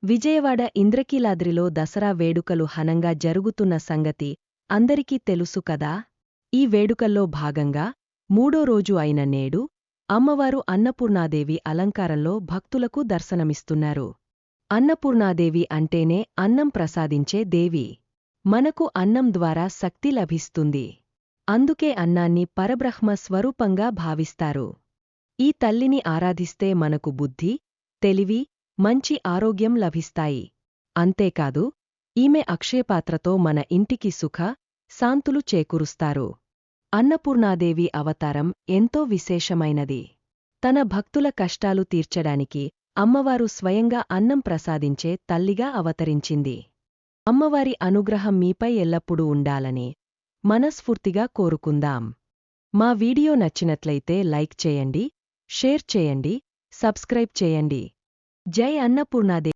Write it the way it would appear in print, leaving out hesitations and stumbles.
విజయవాడ ఇంద్రకీలాద్రిలో దసరా వేడుకలు ఘనంగా జరుగుతున్న సంగతి అందరికీ తెలుసు కదా. ఈ వేడుకల్లో భాగంగా మూడో రోజు అయిన నేడు అమ్మవారు అన్నపూర్ణాదేవి అలంకారంలో భక్తులకు దర్శనమిస్తున్నారు. అన్నపూర్ణాదేవి అంటేనే అన్నం ప్రసాదించే దేవి. మనకు అన్నం ద్వారా శక్తి లభిస్తుంది. అందుకే అన్నాన్ని పరబ్రహ్మ స్వరూపంగా భావిస్తారు. ఈ తల్లిని ఆరాధిస్తే మనకు బుద్ధి, తెలివి, మంచి ఆరోగ్యం లభిస్తాయి. అంతేకాదు ఈమె అక్షయపాత్రతో మన ఇంటికి సుఖ, శాంతులు చేకూరుస్తారు. అన్నపూర్ణాదేవి అవతారం ఎంతో విశేషమైనది. తన భక్తుల కష్టాలు తీర్చడానికి అమ్మవారు స్వయంగా అన్నం ప్రసాదించే తల్లిగా అవతరించింది. అమ్మవారి అనుగ్రహం మీపై ఎల్లప్పుడూ ఉండాలని మనస్ఫూర్తిగా కోరుకుందాం. మా వీడియో నచ్చినట్లయితే లైక్ చేయండి, షేర్ చేయండి, సబ్స్క్రైబ్ చేయండి. జై అన్నపూర్ణాదేవి.